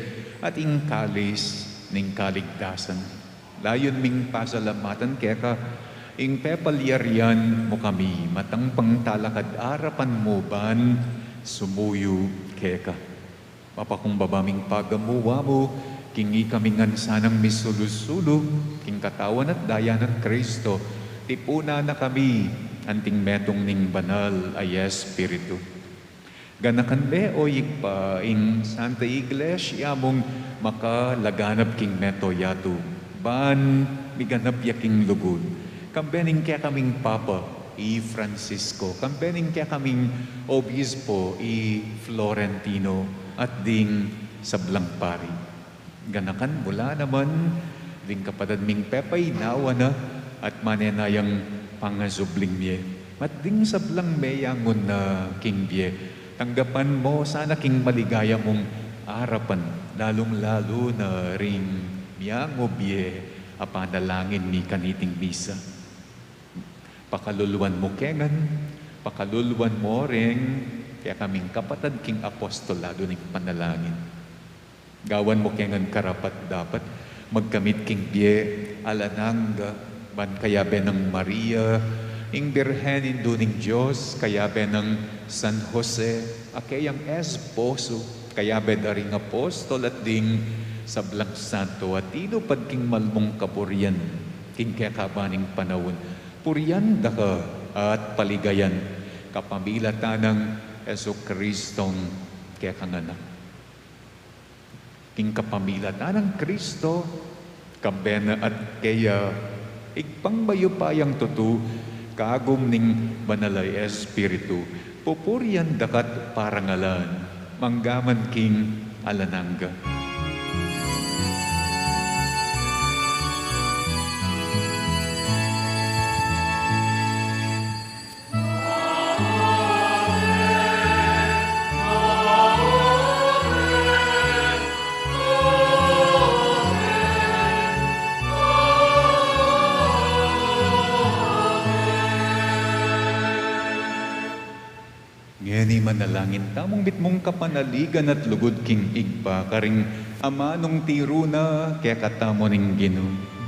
Speaker 2: at ing kalis ning kaligtasan. Layon ming pasalamatan keka ing pepalyarian mo kami matang pangtalakad arapan mo ban sumuyo keka. Papakumbabaming pagamuwa mo kingi kami ngan sanang misulusulo, king katawan at daya ng Kristo, tipuna na kami, anting metong ning banal ay Espiritu. Ganakan be o pa ing Santa Iglesia mong makalaganap king meto yato, ban miganap yaking lugod. Kambening kaya kaming Papa, i Francisco, kambening kaya kaming Obispo, i Florentino, at ding sablang pari. Ganakan mula naman, ding kapatid ming pepay nawa na at manenayang pangasubling miye. At ding sablang meyangon na king biye, tanggapan mo sana king maligaya mong arapan, lalong-lalo na ring miyango biye, apanalangin ni kaniting misa. Pakaluluan mo kengan, pakaluluan mo ring, kaya kaming kapatid king apostolado ning panalangin. Gawan mo kengan karapat dapat magkamit king biye alananga ban kayabe ng Maria ing Birhenin duning Diyos kayabe ng San Jose akayang esposo kayabe daring apostol at ding sablang santo at ino pad king malmong kapurian king kakabaning panawon purian da ka at paligayan kapamilatan ng Jesucristong kakanganak. King kapamilatan ng Kristo, kambena at kaya igpangbayo pa yang tutu, kagum ning banalay Espiritu, pupurian dakat parangalan, manggaman king alananga. Ngeni manalangin tamong bitmong kapanaligan at lugod king igpa karing ama nung tiro na kaya katamo ning Ginoo.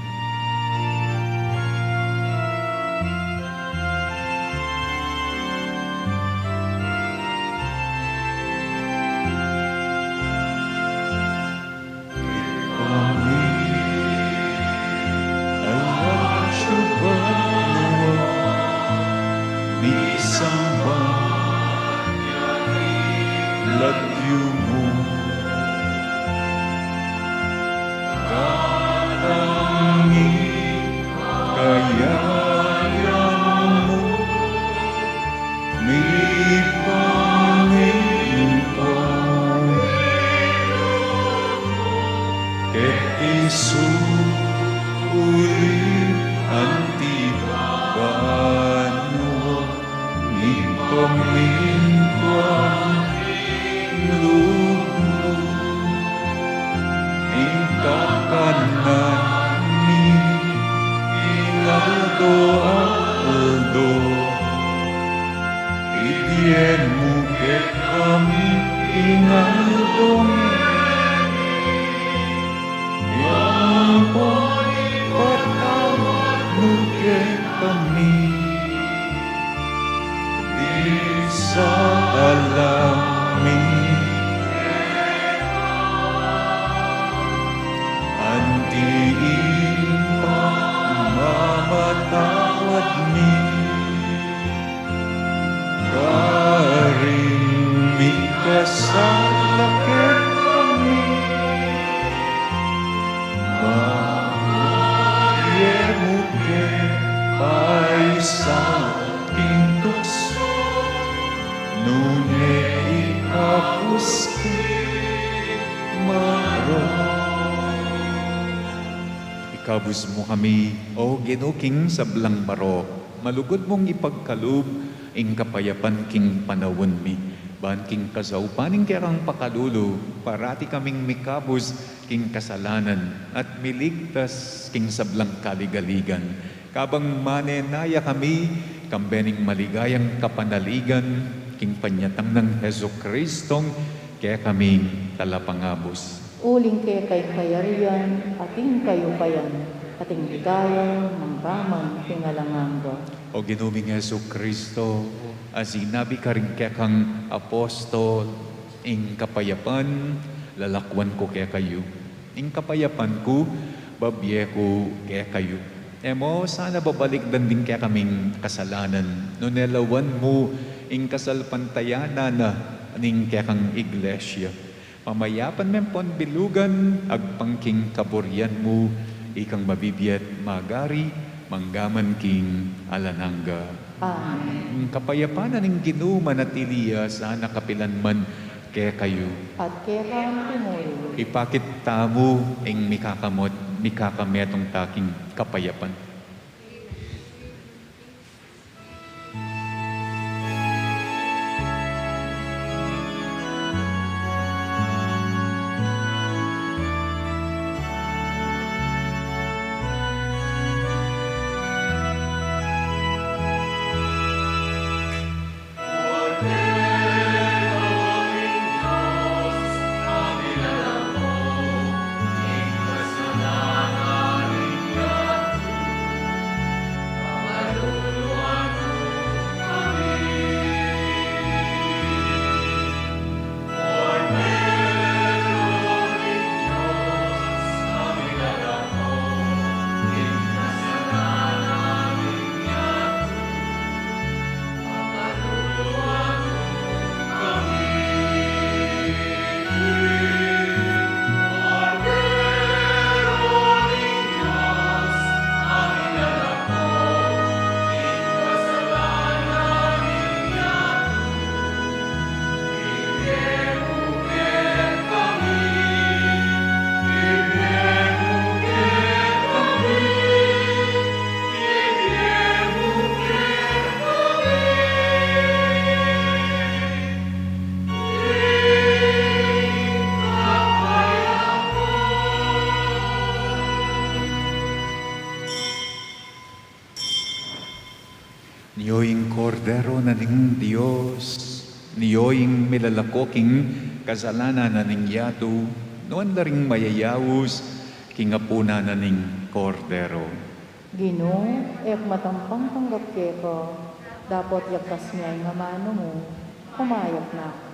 Speaker 2: salakit kami. Mayemuke paisa king tukso, nune ikapuski maro. Ikabus mo kami, o ginuking sablang maro, malugod mong ipagkalub, ing kapayapan king panawon mi. Ban king kasaw, paning kerang pakalulo, parati kaming mikabus king kasalanan, at miligtas king sablang kaligaligan. Kabang manenaya kami, kambening maligayang kapanaligan, king panyatang ng Heso Kristong, kaya kaming talapangabos.
Speaker 1: Uling kay kayarian, ating kayo payan, ating bigayang, manggaman, pingalanganga.
Speaker 2: O ginuming Heso Kristo, asinabi ka rin kaya kang apostol, ing kapayapan, lalakwan ko kaya kayo. Ing kapayapan ko, babye ko kaya kayo. Emo, sana babalik din kaya kaming kasalanan. No nelawan mo, ing kasalpantayanan na, ning kaya kang iglesia. Pamayapan mempon bilugan, agpangking kaburyan mo, ikang mabibiyat magari, manggaman king alananga.
Speaker 1: Amen.
Speaker 2: Kapayapanan ng Ginoo manatiliya sana kapilan man kaya kayo.
Speaker 1: At kaya kang tumulo.
Speaker 2: Ipakit tamo ing mikakametong taking kapayapan. Niyoing kordero na ning Diyos, niyoing milalakoking kasalanan na ning yato, noon na ring mayayawos, kingapuna na ning kordero.
Speaker 1: Ginoo, ek matampang tanggap ko, dapat yakas niya nga mano mo, kumayap na ako.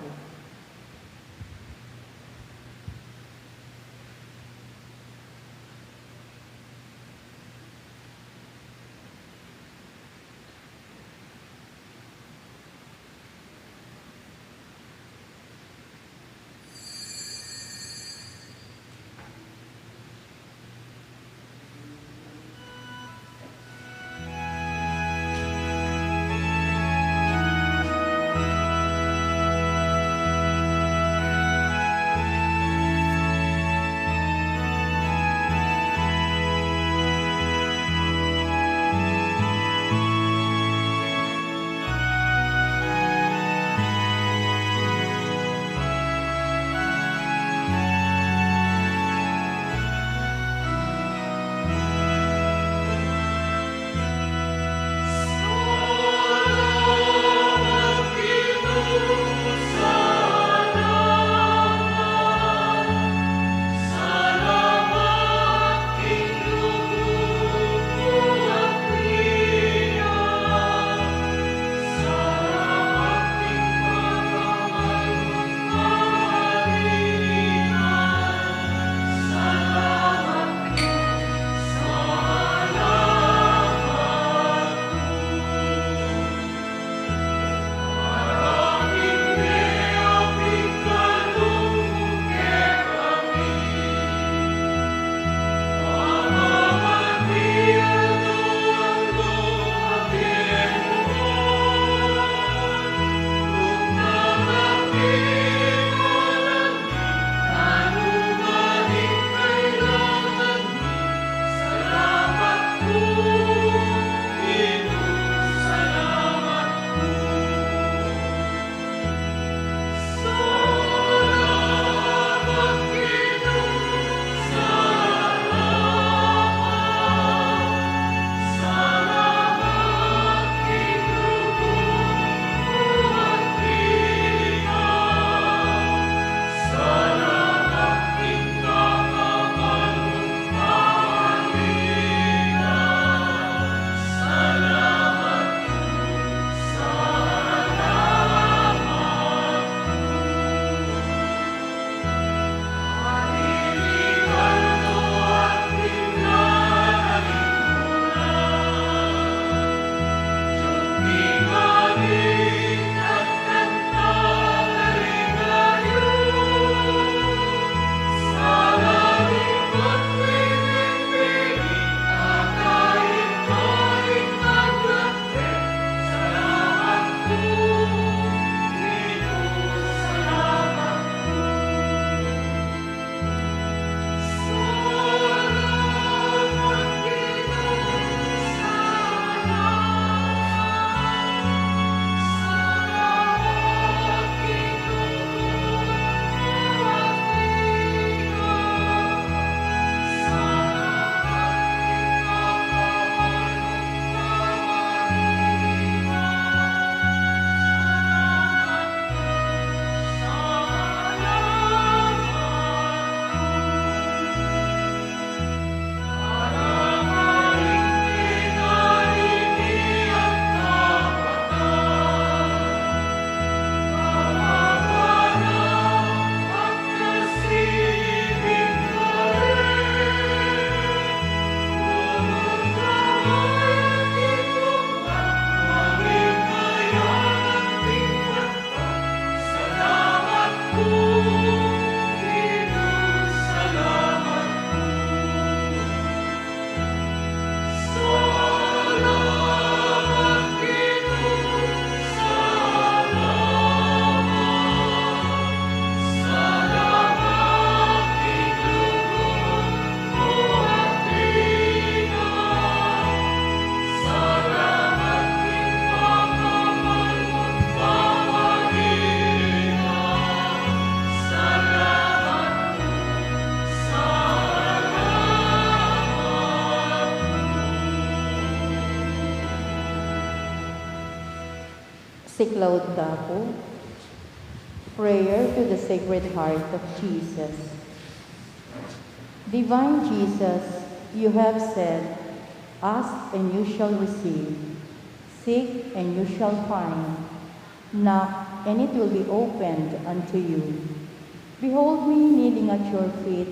Speaker 1: Siklaud Dapo. Prayer to the Sacred Heart of Jesus. Divine Jesus, you have said, ask and you shall receive. Seek and you shall find. Knock and it will be opened unto you. Behold me kneeling at your feet,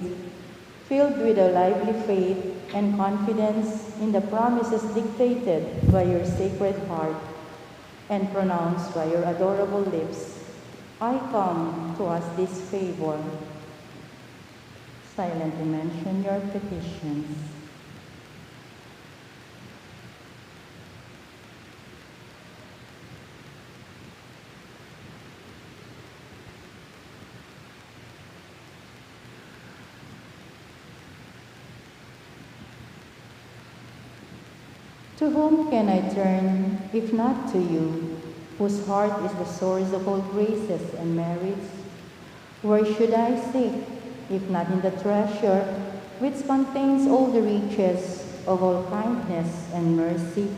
Speaker 1: filled with a lively faith and confidence in the promises dictated by your Sacred Heart and pronounced by your adorable lips. I come to ask this favor. Silently mention your petitions. To whom can I turn, if not to you, whose heart is the source of all graces and merits? Where should I seek, if not in the treasure which contains all the riches of all kindness and mercy?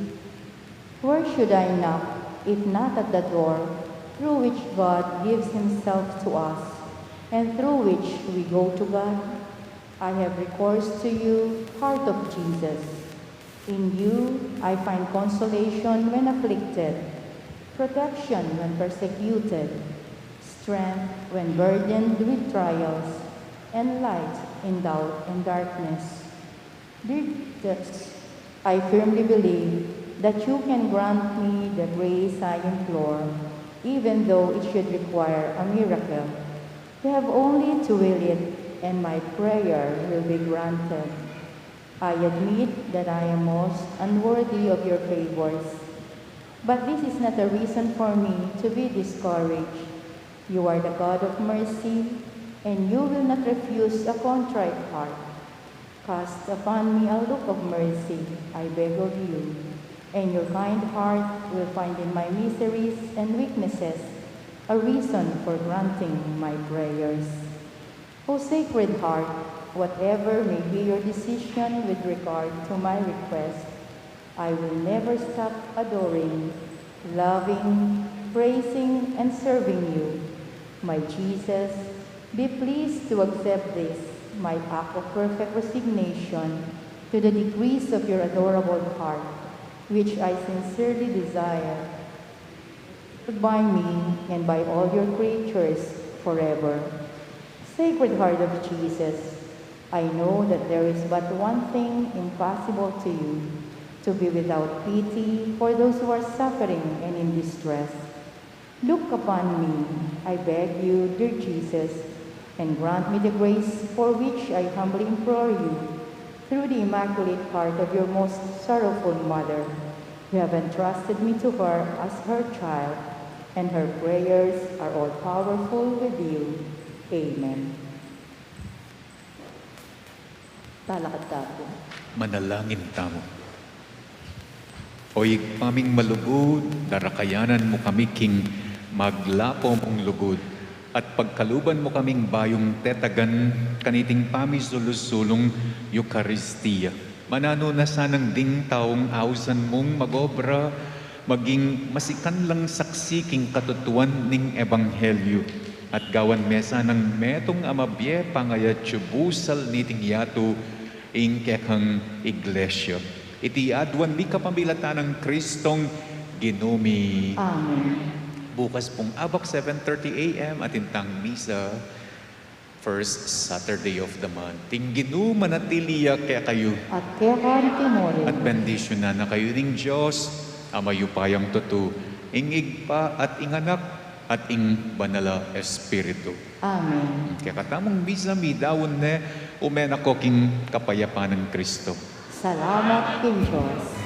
Speaker 1: Where should I knock, if not at the door through which God gives himself to us, and through which we go to God? I have recourse to you, Heart of Jesus. In you I find consolation when afflicted, protection when persecuted, strength when burdened with trials, and light in doubt and darkness. Dear Jesus, I firmly believe that you can grant me the grace I implore, even though it should require a miracle. You have only to will it, and my prayer will be granted. I admit that I am most unworthy of your favors, but this is not a reason for me to be discouraged. You are the God of mercy, and you will not refuse a contrite heart. Cast upon me a look of mercy, I beg of you, and your kind heart will find in my miseries and weaknesses a reason for granting my prayers. O Sacred Heart, whatever may be your decision with regard to my request, I will never stop adoring, loving, praising, and serving you. My Jesus, be pleased to accept this, my act of perfect resignation to the decrees of your adorable heart, which I sincerely desire, by me and by all your creatures forever. Sacred Heart of Jesus, I know that there is but one thing impossible to you, to be without pity for those who are suffering and in distress. Look upon me, I beg you, dear Jesus, and grant me the grace for which I humbly implore you, through the Immaculate Heart of your most sorrowful Mother. You have entrusted me to her as her child, and her prayers are all powerful with you. Amen. Talakad tapo.
Speaker 2: Manalangin tamo. Oy paming malugod, darakayanan mo kami king maglapo mong lugod, at pagkaluban mo kaming bayong tetagan, kaniting pamisulus-sulong Eucharistia. Manano na sanang ding taong ausan mong magobra, maging masikan lang saksi king katutuan ning Ebanghelyo. At gawan mesa ng metong amabye pangayat subusal niting yato ing kekang iglesia. Iti adwan mi kapamilatan ng Kristong ginumi.
Speaker 1: Amen.
Speaker 2: Bukas pong abak 7:30 a.m. at intang misa, first Saturday of the month. Ting ginumanatiliya kaya kayo.
Speaker 1: At kaya timore.
Speaker 2: At bendisyon na kayo ding Diyos, amayupayang tutu, ingigpa at inganak, at ing banala Espiritu.
Speaker 1: Amen.
Speaker 2: Kaya katamong misa mi dawon ne, umen ako king kapayapaan ng Kristo.
Speaker 1: Salamat king Diyos.